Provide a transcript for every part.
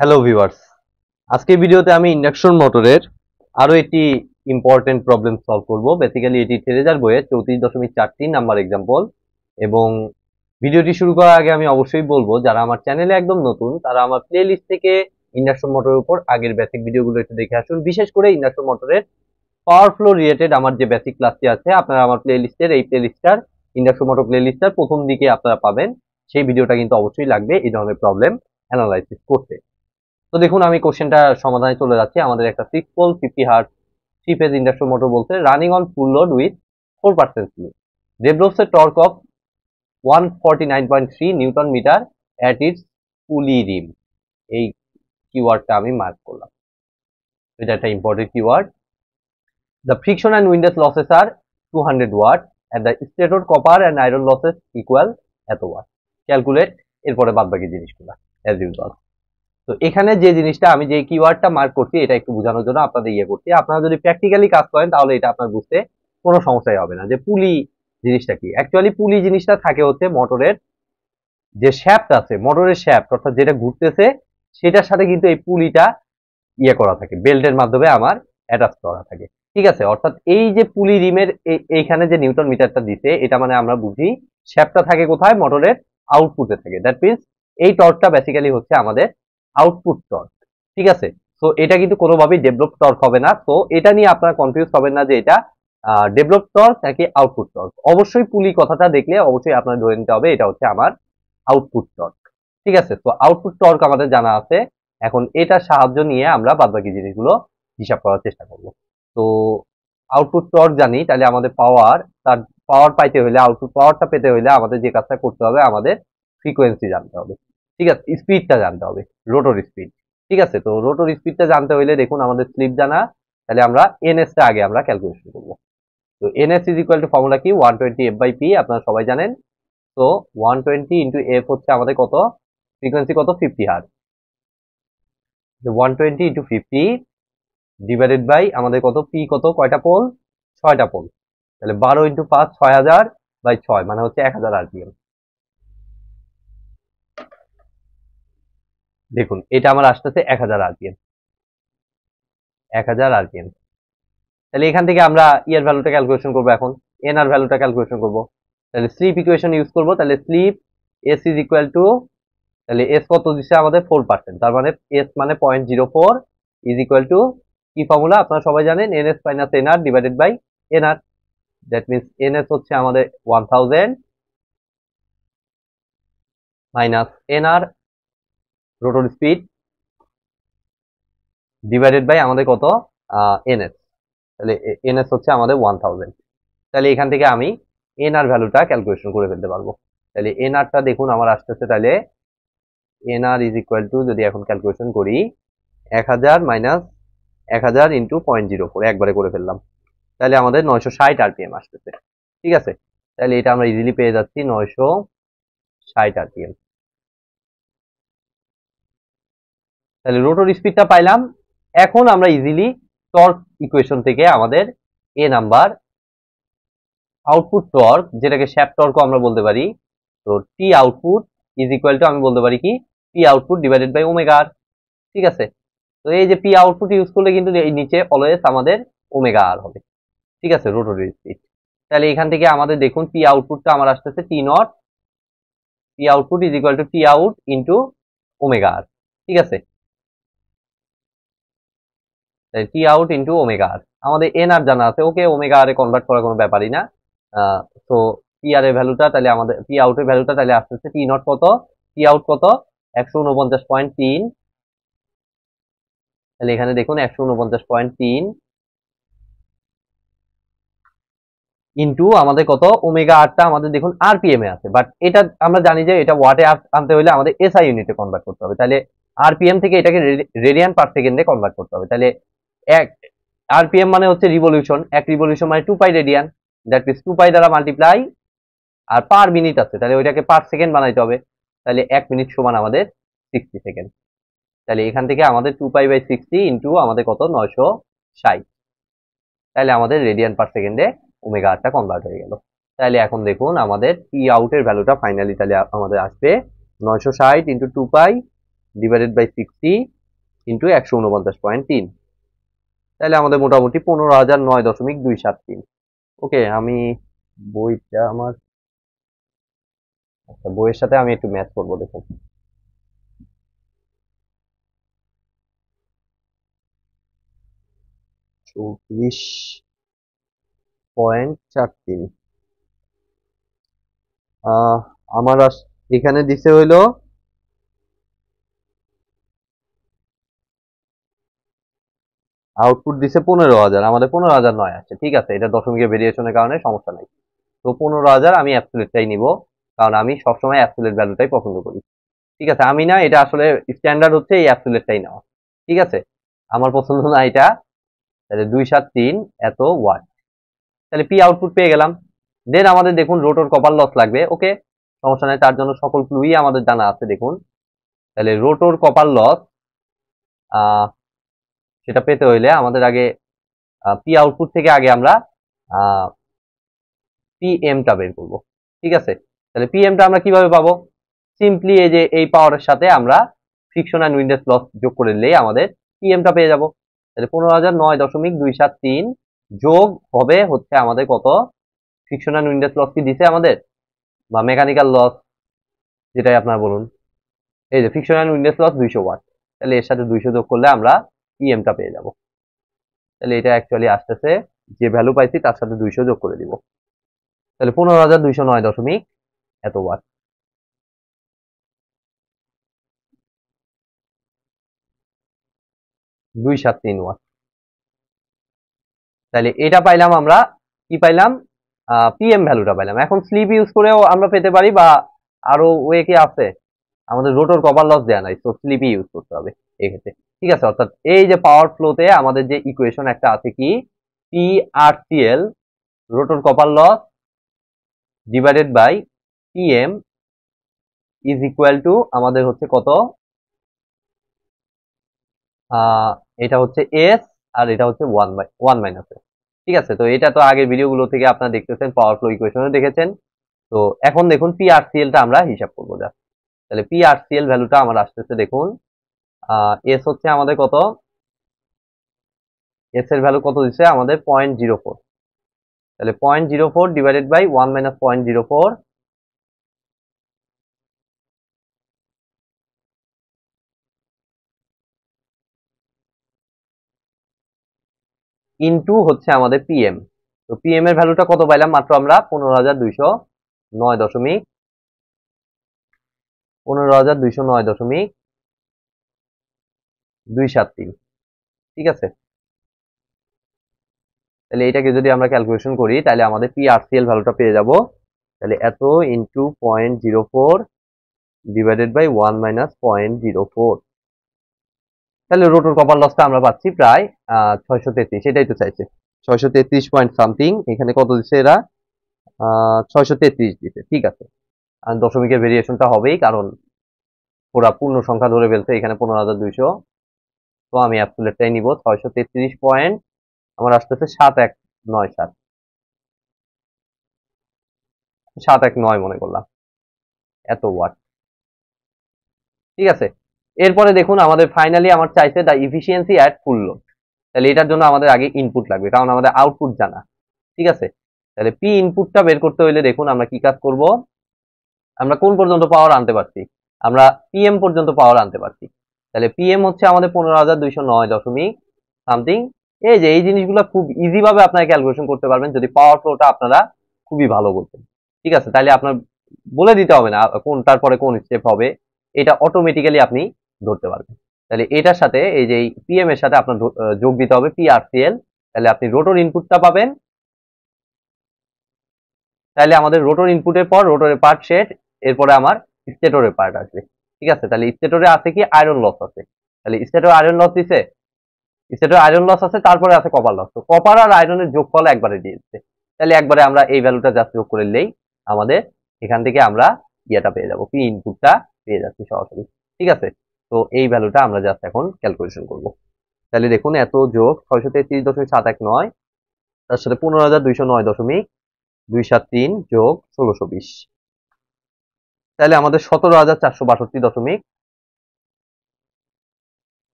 Hello viewers, আজকের ভিডিওতে আমি ইন্ডাকশন মোটরের আরো একটি ইম্পর্টেন্ট প্রবলেম সলভ করব। বেসিক্যালি এটি থেরেজার বইয়ের 34.4 নাম্বার এক্সাম্পল। এবং ভিডিওটি শুরু করার আগে আমি অবশ্যই বলবো, যারা আমার চ্যানেলে একদম নতুন তারা আমার প্লেলিস্ট থেকে ইন্ডাকশন মোটরের উপর আগের বেসিক ভিডিওগুলো একটু দেখে আসুন। বিশেষ করে ইন্ডাকশন মোটরের পাওয়ার ফ্লো রিলেটেড আমার যে বেসিক ক্লাসটি আছে, আপনারা আমার প্লেলিস্টের এই প্লেলিস্টটার ইন্ডাকশন মোটর প্লেলিস্টটার প্রথম দিকে আপনারা পাবেন। সেই ভিডিওটা কিন্তু অবশ্যই লাগবে এই ধরনের প্রবলেম অ্যানালাইসিস করতে। তো দেখুন, আমি কোশ্চেনটা সমাধানে চলে যাচ্ছি। আমাদের একটা 6 pole 50 hertz 3 phase induction motor বলছে, running on full load with 4% slip, develops a torque of 149.3 newton metre at its pulley rim. এই কিওয়ার্ডটা আমি মার্ক করলাম, এটা একটা important keyword. The friction and windage losses আর 200 watt and the stator copper and iron losses equal এত watt. Calculate এরপরে বাদ বাকি জিনিসগুলো অ্যাজ ইউজুয়াল। তো এখানে যে জিনিসটা আমি যে কিওয়ার্ডটা মার্ক করছি, এটা একটু বোঝানোর জন্য আপনাদের করছি। আপনারা যদি প্র্যাকটিক্যালি কাজ করেন তাহলে এটা আপনার বুঝতে কোনো সমস্যাই হবে না যে পুলি জিনিসটা কি। অ্যাকচুয়ালি পুলি জিনিসটা থাকে হচ্ছে মোটরের যে শ্যাফট আছে, মোটরের শ্যাফট অর্থাৎ যেটা ঘুরতেছে সেটার সাথে কিন্তু এই পুলিটা করা থাকে, বেল্টের মাধ্যমে আমার অ্যাটাচ করা থাকে। ঠিক আছে, অর্থাৎ এই যে পুলি রিমের এইখানে যে নিউটন মিটারটা দিছে, এটা মানে আমরা বুঝি শ্যাফটটা থাকে কোথায়, মোটরের আউটপুটে থাকে। দ্যাট মিনস এই টর্কটা বেসিক্যালি হচ্ছে আমাদের আউটপুট টর্ক। ঠিক আছে, তো এটা কিন্তু কোনোভাবেই ডেভেলপ টর্ক হবে না। তো এটা নিয়ে আপনারা কনফিউজ হবেন না যে এটা ডেভেলপ টর্ক নাকি আউটপুট টর্ক। অবশ্যই পুলি কথাটা দেখলে অবশ্যই আপনার ধরে নিতে হবে এটা হচ্ছে আমার আউটপুট টর্ক। ঠিক আছে, তো আউটপুট টর্ক আমাদের জানা আছে। এখন এটার সাহায্য নিয়ে আমরা বাদবাকি জিনিসগুলো হিসাব করার চেষ্টা করব। তো আউটপুট টর্ক জানি, তাহলে আমাদের পাওয়ার, তার পাওয়ার পাইতে হলে, আউটপুট পাওয়ারটা পেতে হলে আমাদের যে কাজটা করতে হবে, আমাদের ফ্রিকোয়েন্সি জানতে হবে। ঠিক আছে, স্পিডটা জানতে হবে, রোটর স্পিড। ঠিক আছে, তো রোটর স্পিডটা জানতে হলে দেখুন আমাদের স্লিপ জানা, তাহলে আমরা এনএসটা আগে আমরা ক্যালকুলেশন করব। তো NS is equal two formula কি, 120 এফ বাই পি, আপনারা সবাই জানেন। তো 120 ইন্টু এফ হচ্ছে আমাদের কত, ফ্রিকোয়েন্সি কত, 50 হার্টজ। 120 ইন্টু 50 ডিভাইডেড বাই আমাদের কত, পি কত, কয়টা পোল, 6টা পোল। তাহলে 12 ইন্টু 5 6000 বাই 6 মানে হচ্ছে 1000 আরপিএম। দেখুন এটা আমার আসতেছে 1000 আরপিএম, 1000 আরপিএম। তাহলে এখান থেকে আমরা এর ভ্যালুটা ক্যালকুলেশন করব। এখন এন আর ভ্যালুটা ক্যালকুলেশন করব। তাহলে স্লিপ ইকুয়েশন ইউজ করব। তাহলে slip S is equal to, তাহলে এস কত দিচ্ছে আমাদের, 4%। তার মানে এস মানে 0.04 ইজ ইকুয়াল টু কি ফর্মুলা আপনারা সবাই জানেন, NS minus NR divided by NR. That means NS হচ্ছে আমাদের 1000 minus NR rotor speed divided by আমাদের কত, এনএস। তাহলে এনএস হচ্ছে আমাদের 1000। তাহলে এখান থেকে আমি এনআর ভ্যালুটা ক্যালকুলেশন করে ফেলতে পারবো। তাহলে এনআরটা দেখুন আমার আসতেছে, তাহলে এনআর ইজ ইকুয়াল টু, যদি এখন ক্যালকুলেশন করি, 1000 মাইনাস 1000 ইন্টু 0.04 একবারে করে ফেললাম। তাহলে আমাদের 960 আরপিএম আসতেছে। ঠিক আছে, তাহলে এটা আমরা ইজিলি পেয়ে যাচ্ছি 960 আরপিএম। তাহলে রোটর স্পিডটা পাইলাম। এখন আমরা ইজিলি টর্ক ইকুয়েশন থেকে আমাদের এ নাম্বার আউটপুট টর্ক, যেটাকে শ্যাফট টর্কও আমরা বলতে পারি, তো T output is equal to আমি বলতে পারি কি, P output divided by omega R. ঠিক আছে, তো এই যে পি আউটপুট ইউজ করলে কিন্তু এই নিচে অলওয়েজ আমাদের ওমেগা আর হবে। ঠিক আছে, রোটরের স্পিড। তাহলে এখান থেকে আমাদের দেখুন পি আউটপুটটা আমার আসতেছে T naught, P output is equal to T out into omega R. ঠিক আছে, T out into omega R. আমাদের এন আর জানা আছে, ওকে, ওমেগা আর এ কনভার্ট করার কোনো ব্যাপারই না। তো পি আর এর ভ্যালুটা, তাহলে আমাদের পি আউটের ভ্যালুটা তাহলে আসতেছে টি নট কত, টি আউট কত, 149.3। তাহলে এখানে দেখুন 149.3 ইন্টু আমাদের কত, ওমেগা আরটা আমাদের দেখুন আরপিএম এ আছে, বাট এটা আমরা জানি যে এটা ওয়াটে আনতে হলে আমাদের এসআই ইউনিটে কনভার্ট করতে হবে। তাহলে আরপিএম থেকে এটাকে রেডিয়ান পার সেকেন্ডে কনভার্ট করতে হবে। তাহলে এক আরপিএম মানে হচ্ছে রিভলিউশন, এক রিভলিউশন মানে 2 পাই রেডিয়ান। দ্যাট মিনস 2 পাই দ্বারা মাল্টিপ্লাই, আর পার মিনিট আছে, তাহলে ওইটাকে পার সেকেন্ড বানাইতে হবে। তাহলে 1 মিনিট সমান আমাদের 60 সেকেন্ড। তাহলে এখান থেকে আমাদের 2 পাই বাই 60 ইন্টু আমাদের কত, 960। তাহলে আমাদের রেডিয়ান পার সেকেন্ডে ওমেগা আরটা কনভার্ট হয়ে গেল। তাহলে এখন দেখুন আমাদের পি আউটের ভ্যালুটা ফাইনালি তাহলে আমাদের আসবে 960 into 2 pi divided by 60 into 149.3, তাহলে আমাদের মোটামুটি 15,009.273। ওকে, আমি বইটা আমার, আচ্ছা বইয়ের সাথে আমি একটু ম্যাচ করবো, দেখুন 34.43। আমার এখানে দিছে হইলো আউটপুট দিছে 15,000, আমাদের 15,000 নয় আসছে। ঠিক আছে, এটা দশমিকের ভেরিয়েশনের কারণে সমস্যা নাই। তো 15,000 আমি অ্যাবসলিউটটাই নিব, কারণ আমি সবসময় অ্যাবসলিউট ভ্যালুটাই পছন্দ করি। ঠিক আছে, আমি না, এটা আসলে স্ট্যান্ডার্ড হচ্ছে এই অ্যাবসলিউটটাই নেওয়া। ঠিক আছে, আমার পছন্দ না এটা। তাহলে 273 এত ওয়াট, তাহলে পি আউটপুট পেয়ে গেলাম। দেন আমাদের দেখুন রোটর কপার লস লাগবে। ওকে, সমস্যা নাই, তার জন্য সকল ক্লুই আমাদের জানা আছে। দেখুন তাহলে রোটর কপার লস সেটা পেতে হইলে আমাদের আগে পি আউটপুট থেকে আগে আমরা পিএমটা বের করব। ঠিক আছে, তাহলে পিএমটা আমরা কিভাবে পাবো? সিম্পলি এই যে এই পাওয়ারের সাথে আমরা ফ্রিকশন অ্যান্ড উইন্ডেজ লস যোগ করে নিলেই আমাদের পিএমটা পেয়ে যাব। তাহলে 15,009.273 যোগ হবে হচ্ছে আমাদের কত? ফ্রিকশন অ্যান্ড উইন্ডেজ লস কি দিছে আমাদের, বা মেকানিক্যাল লস যেটাই আপনার বলুন, এই যে friction and windage loss 200 watt, তাহলে এর সাথে 200 যোগ করলে আমরা পিএমটা পেয়ে যাব। তাহলে এটা অ্যাকচুয়ালি আসতেছে, যে ভ্যালু পাইছি তার সাথে 200 যোগ করে দিব, তাহলে 15,209 এত ওয়াট। দুই সাত তিন ওয়াট। তাহলে এটা পাইলাম আমরা, কি পাইলাম? পিএম ভ্যালুটা পাইলাম। এখন স্লিপ ইউজ করেও আমরা পেতে পারি, বা আরো ওয়ে কি আছে? আমাদের রোটর কপার লস দেয়া নাই, তো স্লিপই ইউজ করতে হবে এক্ষেত্রে। ঠিক আছে, অর্থাৎ এই যে পাওয়ার ফ্লোতে আমাদের যে ইকুয়েশন একটা আছে কি, P R C L rotor copper loss divided by PM is equal to আমাদের হচ্ছে কত? এটা হচ্ছে এস, আর এটা হচ্ছে 1 মাইনাস এস। ঠিক আছে, তো এটা তো আগের ভিডিওগুলো থেকে আপনারা দেখতেছেন, পাওয়ার ফ্লো ইকুয়েশনে দেখেছেন। তো এখন দেখুন পিআরসিএল টা আমরা হিসাব করবো যা। তাহলে পিআরসিএল ভ্যালুটা আমার আসতেছে, দেখুন এস হচ্ছে আমাদের কত? এস এর ভ্যালু কত দিচ্ছে আমাদের? 0.04। তাহলে 0.04 ডিভাইডেড বাই 1 মাইনাস 0.04 ইন্টু হচ্ছে আমাদের পিএম। তো পিএম এর ভ্যালুটা কত পাইলাম মাত্র আমরা? 15,209.273। ঠিক আছে, তাহলে এটাকে যদি আমরা ক্যালকুলেশন করি, তাহলে আমাদের পিআরসিএল ভ্যালুটা পেয়ে যাব। তাহলে এত ইন্টু 0.04 ডিভাইডেড বাই 1 মাইনাস 0.04, তাহলে রোটর কপার লসটা আমরা পাচ্ছি প্রায় 633। এটাই তো চাইছে, 633 পয়েন্ট সামথিং। এখানে কত দিচ্ছে এরা? 633 দিচ্ছে। ঠিক আছে, আর দশমিকের ভেরিয়েশনটা হবেই, কারণ পুরা পূর্ণ সংখ্যা ধরে ফেলছে এখানে 15,200। তো আমি অ্যাবসলিউটটাই নিব। 633 পয়েন্ট আমার আসতেছে 7197, 719 মনে করলাম এত ওয়াট। ঠিক আছে, এরপরে দেখুন আমাদের ফাইনালি আমার চাইছে the efficiency at full load. তাহলে এটার জন্য আমাদের আগে ইনপুট লাগবে, কারণ আমাদের আউটপুট জানা। ঠিক আছে, তাহলে পি ইনপুটটা বের করতে হইলে দেখুন আমরা কি কাজ করব? আমরা কোন পর্যন্ত পাওয়ার আনতে পারছি? আমরা পিএম পর্যন্ত পাওয়ার আনতে পারছি। তাহলে পিএম হচ্ছে আমাদের 15,209 সামথিং। এই যে এই জিনিসগুলো খুব ইজি ভাবে আপনারা ক্যালকুলেশন করতে পারবেন যদি পাওয়ার ফ্লোটা আপনারা খুবই ভালো বলতেন। ঠিক আছে, তাহলে আপনার বলে দিতে হবে না কোনটার পরে কোন স্টেপ হবে, এটা অটোমেটিক্যালি আপনি ধরতে পারবেন। তাহলে এটার সাথে এই যে পিএম এর সাথে আপনার যোগ দিতে হবে পিআরসিএল, তাহলে আপনি রোটর ইনপুটটা পাবেন। তাহলে আমাদের রোটর ইনপুটের পর রোটরের পার্ট সেট, এরপরে আমার স্টেটরের পার্ট আসবে। ঠিক আছে, তাহলে স্টেটরে আছে কি? আয়রন লস আছে। তাহলে স্টেটর আয়রন লস দিছে, স্টেটর আয়রন লস আছে, তারপরে আছে কপার লস। তো কপার আর আয়রনের যোগফল একবারে দিয়ে দিচ্ছে। তাহলে একবারে আমরা এই ভ্যালুটা জাস্ট যোগ করে নিলেই আমাদের এখান থেকে আমরা ইয়েটা পেয়ে যাবো, পি ইনপুটটা পেয়ে যাচ্ছি সরাসরি। ঠিক আছে, তো এই ভ্যালুটা আমরা জাস্ট এখন ক্যালকুলেশন করব। তাহলে দেখুন এত যোগ 633.719 তার সাথে 15,209.273 যোগ 1620, তাহলে আমাদের 17,462.8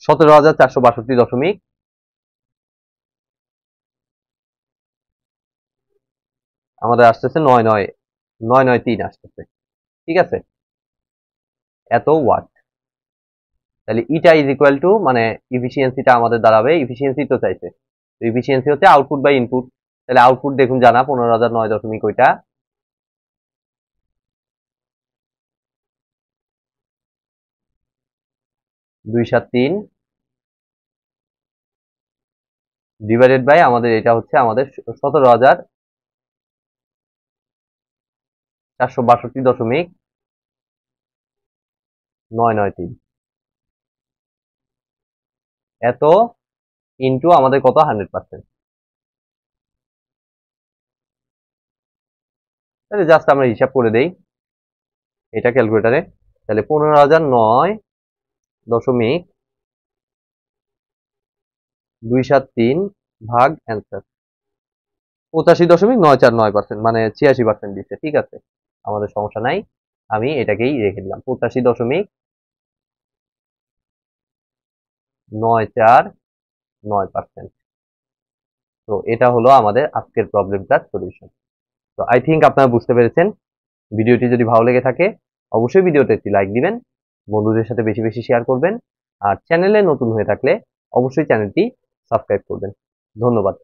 17,462 আমাদের আসতেছে 993 আসতেছে, ঠিক আছে, এত ওয়াট। তাহলে ইটা ইজ ইকুয়াল টু, মানে ইফিসিয়েন্সিটা আমাদের দাঁড়াবে, ইফিসিয়েন্সি তো চাইছে, ইফিসিয়েন্সি হচ্ছে আউটপুট বাই ইনপুট। তাহলে আউটপুট দেখুন জানা 15,009 ওইটা, দুই সাত তিন ডিভাইডেড বাই আমাদের এটা হচ্ছে আমাদের 17,462.993 এত ইন্টু আমাদের কত 100%। তাহলে জাস্ট আমরা হিসাব করে দেই এটা ক্যালকুলেটারে। তাহলে 15,009.273 ভাগ অ্যান্সার 85.949%, মানে 86% দিচ্ছে, ঠিক আছে, আমাদের সমস্যা নাই, আমি এটাকেই রেখে দিলাম 85.949%। তো এটা হলো আমাদের আজকের প্রবলেমটার সলিউশন। তো আই থিঙ্ক আপনারা বুঝতে পেরেছেন। ভিডিওটি যদি ভালো লেগে থাকে অবশ্যই ভিডিওতে একটি লাইক দিবেন, বন্ধুদের সাথে বেশি বেশি শেয়ার করবেন, আর চ্যানেলে নতুন হয়ে থাকলে অবশ্যই চ্যানেলটি সাবস্ক্রাইব করবেন। ধন্যবাদ।